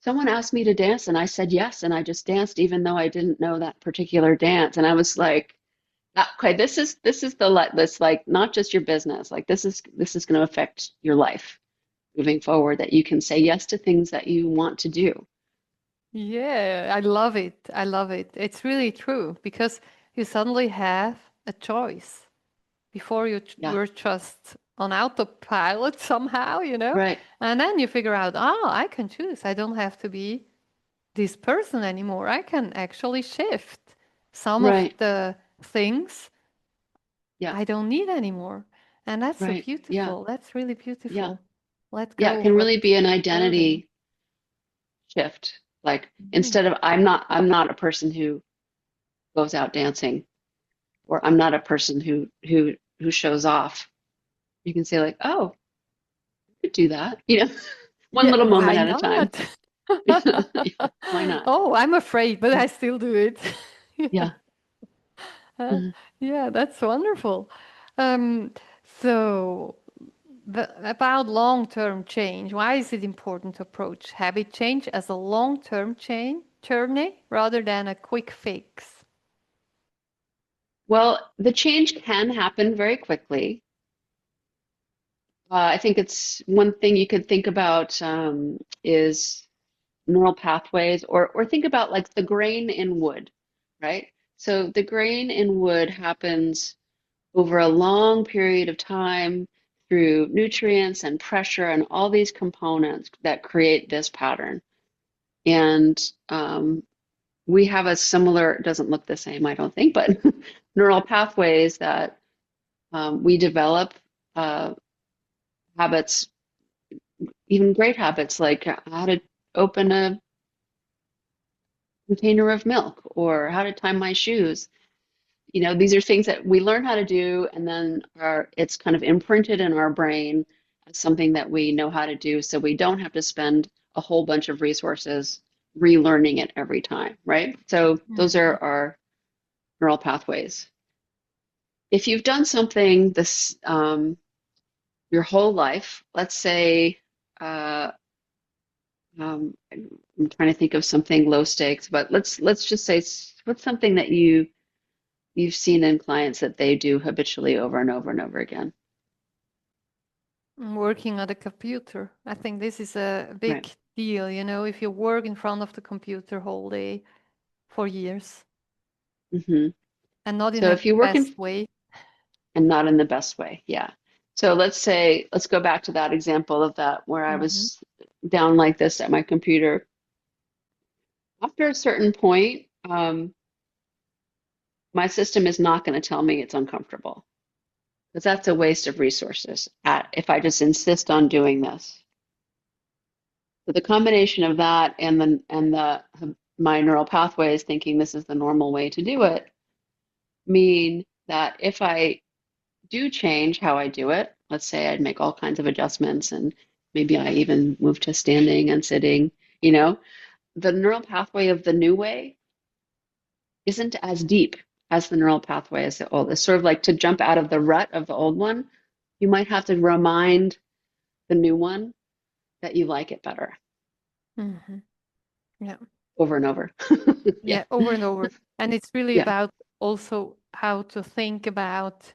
someone asked me to dance, and I said yes, and I just danced, even though I didn't know that particular dance. And I was like, okay, this is this, like, not just your business. Like, this is going to affect your life moving forward. That you can say yes to things that you want to do. Yeah, I love it. I love it. It's really true because you suddenly have a choice. Before Yeah, were just on autopilot somehow. right, And then you figure out, oh, I can choose. I don't have to be this person anymore. I can actually shift some of right. the things Yeah, I don't need anymore. And that's so Right. Yeah. beautiful. That's really Yeah. beautiful. Let Yeah. It go can of really what's be an hurting. identity shift. Like Mhm. instead of I'm not a person who goes out dancing, or I'm not a person who shows off. You can say like, oh, I could do that. One Yeah, little moment why at a time. not? Yeah, why not? Oh, I'm afraid, but Yeah. I still do it. Yeah. Yeah. Uh, Mhm. yeah, that's wonderful. Um, so about long-term change, why is it important to approach habit change as a long-term change journey rather than a quick fix? Well, the change can happen very quickly. I think it's one thing you could think about is neural pathways, or think about like the grain in wood, right? So the grain in wood happens over a long period of time through nutrients and pressure and all these components that create this pattern. And we have a similar, it doesn't look the same, I don't think, but neural pathways that we develop uh, habits, even great habits like how to open a container of milk or how to tie my shoes. These are things that we learn how to do, and then it's kind of imprinted in our brain as something that we know how to do, so we don't have to spend a whole bunch of resources relearning it every time, right? So those Mhm. are our neural pathways. If you've done something this your whole life, let's say, uh, I'm trying to think of something low stakes, but let's just say what's something that you've seen in clients that they do habitually over and over and over again. Working at a computer. I think this is a Right. big deal, if you work in front of the computer whole day for years Hmm. and not in So a if you work in best way. and not in the best way, yeah. So let's go back to that example of that where I Hmm. was down like this at my computer. After a certain point, my system is not going to tell me it's uncomfortable because that's a waste of resources if I just insist on doing this. So the combination of that and the my neural pathways thinking this is the normal way to do it mean that if I do change how I do it, let's say I'd make all kinds of adjustments and maybe I even move to standing and sitting, you know, the neural pathway of the new way isn't as deep as the neural pathway as the old. It's sort of like to jump out of the rut of the old one, you might have to remind the new one that you like it better Hmm. Yeah. over and over. Yeah. Yeah, over and over. And it's really Yeah. about also how to think about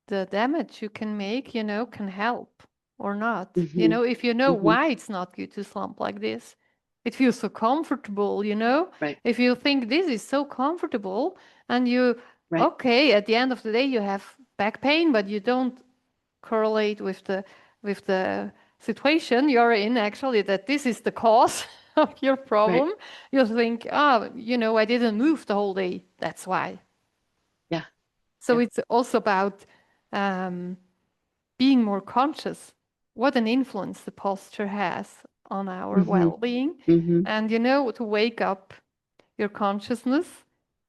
the damage you can make, can help or not. Hmm. If you know Hmm. why it's not good to slump like this, it feels so comfortable. Right. If you think this is so comfortable and Right. okay, at the end of the day, you have back pain, but you don't correlate with the situation you're in, actually, that this is the cause of your Right. problem. You think, I didn't move the whole day. That's why. Yeah. So Yeah. it's also about um, being more conscious what an influence the posture has on our Hmm. well-being, Hmm. and to wake up your consciousness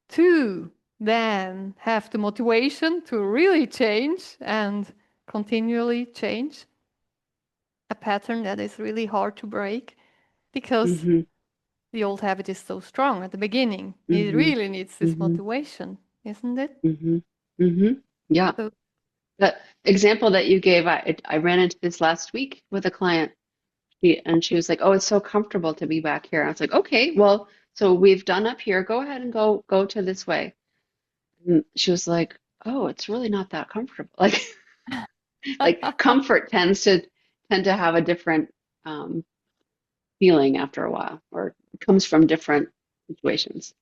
to then have the motivation to really change and continually change a pattern that is really hard to break because Hmm. the old habit is so strong at the beginning. It Hmm. really needs this Hmm. motivation, isn't it? Hmm. Hmm. Yeah. So, The example that you gave, I ran into this last week with a client. And she was like, "Oh, it's so comfortable to be back here." I was like, "Okay, well, so we've done up here. Go ahead and go to this way." And she was like, "Oh, it's really not that comfortable." Like comfort tend to have a different um, feeling after a while, or it comes from different situations.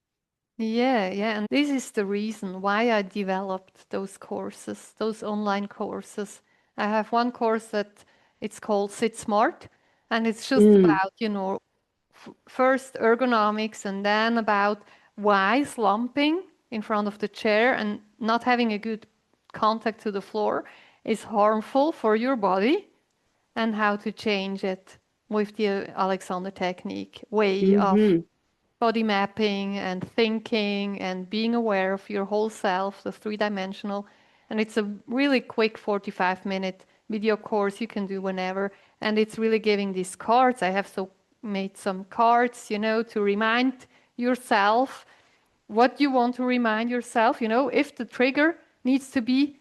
yeah, yeah. And this is the reason why I developed those courses, those online courses. I have one course that it's called Sit Smart, and it's just Mm, about, first ergonomics and then about why slumping in front of the chair and not having a good contact to the floor is harmful for your body, and how to change it with the Alexander Technique way of Mm-hmm. body mapping and thinking and being aware of your whole self, the three-dimensional. And it's a really quick 45-minute video course you can do whenever. And it's really giving these cards. I have made some cards, to remind yourself what you want to remind yourself. If the trigger needs to be,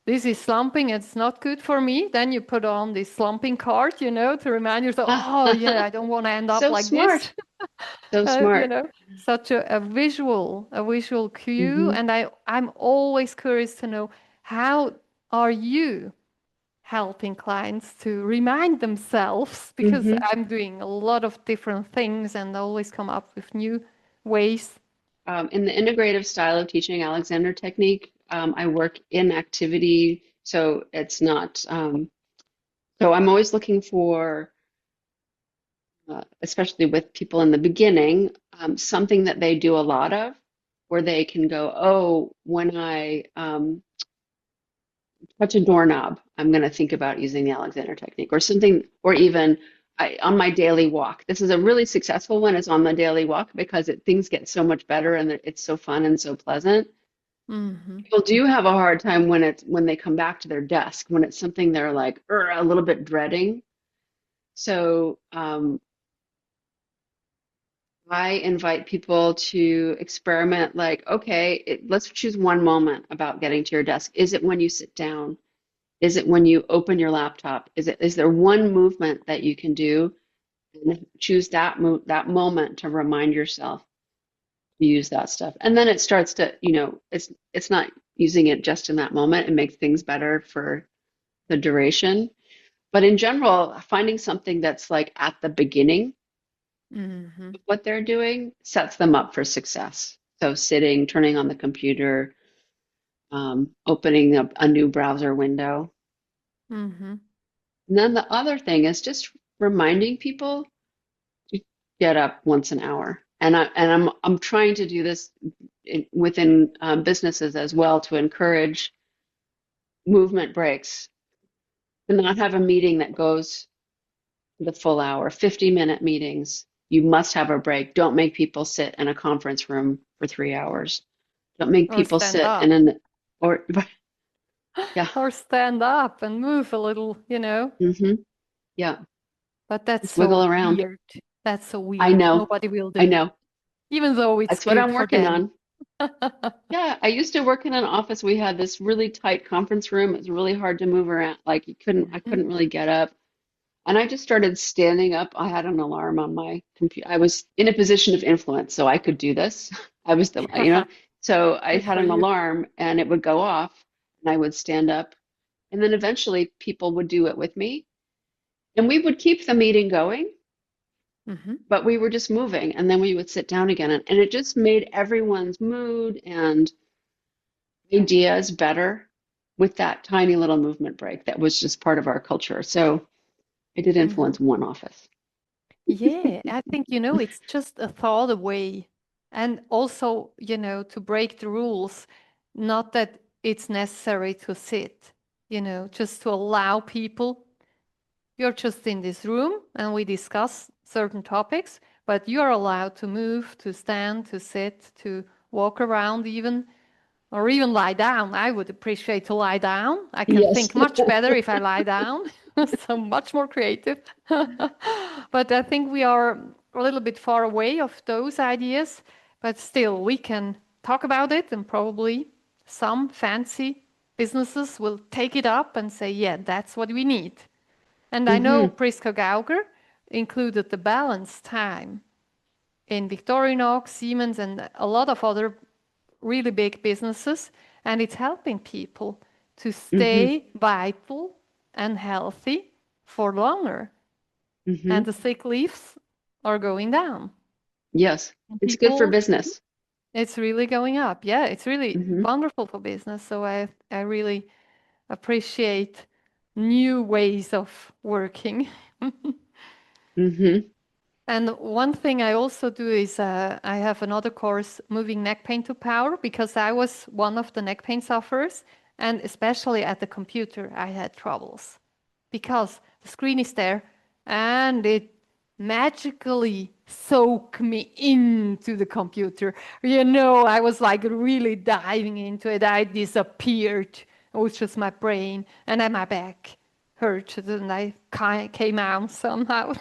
this is slumping, it's not good for me, then you put on this slumping card, to remind yourself, oh yeah, I don't want to end up So like this. smart. So smart. Such a visual cue. Mm-hmm. And I'm always curious to know, how are you helping clients to remind themselves? Because Mm-hmm. I'm doing a lot of different things and always come up with new ways. In the integrative style of teaching Alexander technique, I work in activity, so it's not. So I'm always looking for, especially with people in the beginning, something that they do a lot of, where they can go, oh, when I touch a doorknob, I'm going to think about using the Alexander technique, or something, or even on my daily walk. This is a really successful one, is on the daily walk, because things get so much better and it's so fun and so pleasant. Mm-hmm. People do have a hard time when they come back to their desk, when it's something they're like a little bit dreading. So I invite people to experiment, like, okay, let's choose one moment about getting to your desk. Is it when you sit down? Is it when you open your laptop? Is there one movement that you can do, and choose that moment to remind yourself to use that stuff? And then it starts to, it's not using it just in that moment. It makes things better for the duration. But in general, finding something that's like at the beginning Mm-hmm. of what they're doing sets them up for success. So sitting, turning on the computer, opening up a new browser window. Mm-hmm. And then the other thing is just reminding people to get up once an hour. And I'm trying to do this within businesses as well, to encourage movement breaks, to not have a meeting that goes the full hour, 50-minute meetings. You must have a break. Don't make people sit in a conference room for 3 hours. Don't make Or people stand sit up. in an, or, yeah. Or stand up and move a little. Hmm. Yeah. But that's Just wiggle so around. weird. That's so I weird. know. Nobody will I do, know. even though it's That's what good I'm for working them. on. Yeah, I used to work in an office. We had this really tight conference room. It was really hard to move around. Like I Mhm. couldn't really get up. And I just started standing up. I had an alarm on my computer. I was in a position of influence, so I could do this. I was so I Good had for an you. alarm, and it would go off, and I would stand up. And then eventually people would do it with me. And we would keep the meeting going, Hmm. but we were just moving. And then we would sit down again. And it just made everyone's mood and ideas better with that tiny little movement break that was just part of our culture. So I did Hmm. influence one office. Yeah, I think, it's just a thought away. And also, to break the rules, not that it's necessary to sit, just to allow people. You're just in this room and we discuss certain topics, but you're allowed to move, to stand, to sit, to walk around even, or even lie down. I would appreciate to lie down. I can Yes. think much better if I lie down, so much more creative. But I think we are a little bit far away of those ideas, but still we can talk about it, and probably some fancy businesses will take it up and say, yeah, that's what we need. And I know Hmm. Priska Gauger included the balance time in Victorinox, Siemens, and a lot of other really big businesses. And it's helping people to Hmm. stay vital and healthy for longer. And Hmm. the sick leaves are going down. Yes. And It's good for people, business. it's really going up. Yeah, it's really Hmm. wonderful for business. So I really appreciate new ways of working. Hmm. And one thing I also do is I have another course, Moving Neck Pain to Power, because I was one of the neck pain sufferers. And especially at the computer, I had troubles because the screen is there and it magically soaked me into the computer. I was like really diving into it. I disappeared. It was just my brain, and then my back hurt, and I came out somehow.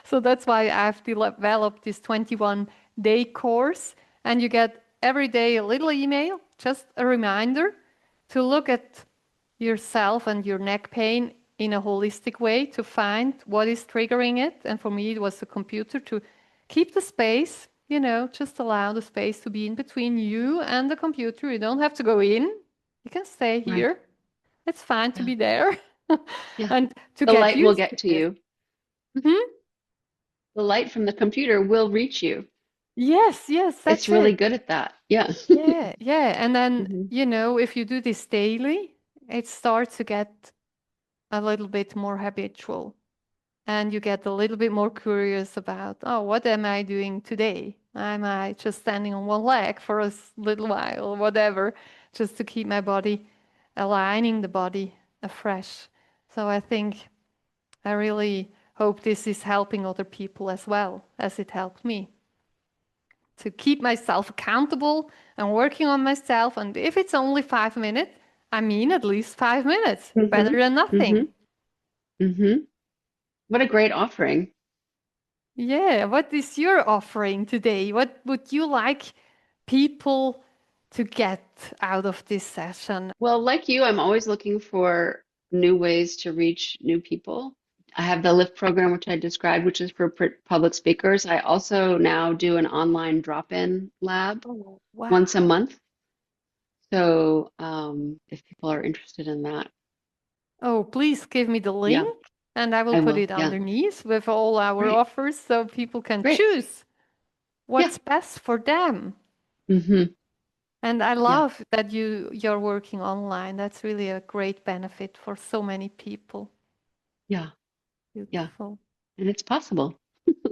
So that's why I've developed this 21-day course, and you get every day a little email, just a reminder to look at yourself and your neck pain in a holistic way to find what is triggering it. And for me, it was the computer, to keep the space, just allow the space to be in between you and the computer. You don't have to go in. You can stay Right. here. It's fine to Yeah. be there. Yeah. And to The get light will used get to it. you. Hmm? The light from the computer will reach you. Yes, It's that's really it. good at that. Yeah. Yeah. And then, Mhm. if you do this daily, it starts to get a little bit more habitual. And you get a little bit more curious about, oh, what am I doing today? Am I just standing on one leg for a little while or whatever, just to keep my body, aligning the body afresh? So I think I really hope this is helping other people as well as it helped me to keep myself accountable and working on myself. And if it's only 5 minutes, I mean at least 5 minutes, better Mhm. than nothing. Mhm. Mhm. What a great offering. Yeah, what is your offering today? What would you like people to get out of this session? Well, like you, I'm always looking for new ways to reach new people. I have the Lift program, which I described, which is for public speakers. I also now do an online drop-in lab Oh, once a wow. month. So if people are interested in that, Oh, please give me the yeah, link and I will I put will. it Yeah, underneath with all our great, offers so people can great. choose Yeah. what's best for them. Hmm. And I Yeah, love that you're working online. That's really a great benefit for so many people. yeah, yeah. Beautiful. And it's possible.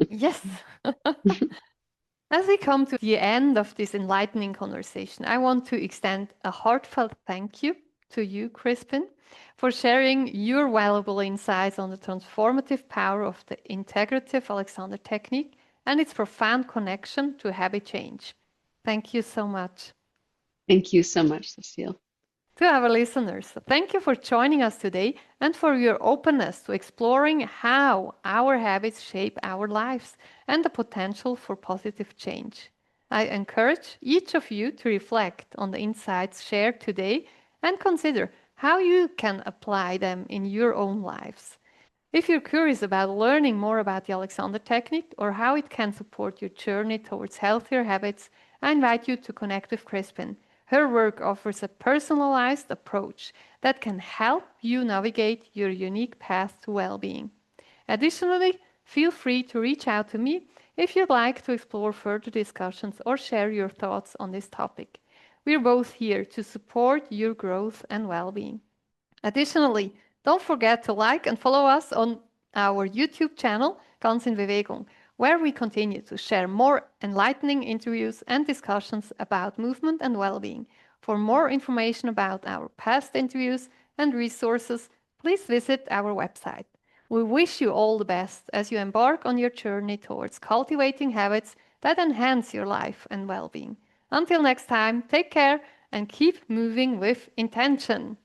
Yes. As we come to the end of this enlightening conversation, I want to extend a heartfelt thank you to you, Crispin, for sharing your valuable insights on the transformative power of the Integrative Alexander Technique and its profound connection to habit change. Thank you so much. Thank you so much, Cécile. To our listeners, thank you for joining us today and for your openness to exploring how our habits shape our lives and the potential for positive change. I encourage each of you to reflect on the insights shared today and consider how you can apply them in your own lives. If you're curious about learning more about the Alexander Technique or how it can support your journey towards healthier habits, I invite you to connect with Crispin. Her work offers a personalized approach that can help you navigate your unique path to well-being. Additionally, feel free to reach out to me if you'd like to explore further discussions or share your thoughts on this topic. We're both here to support your growth and well-being. Additionally, don't forget to like and follow us on our YouTube channel, Ganz in Bewegung, where we continue to share more enlightening interviews and discussions about movement and well-being. For more information about our past interviews and resources, please visit our website. We wish you all the best as you embark on your journey towards cultivating habits that enhance your life and well-being. Until next time, take care and keep moving with intention.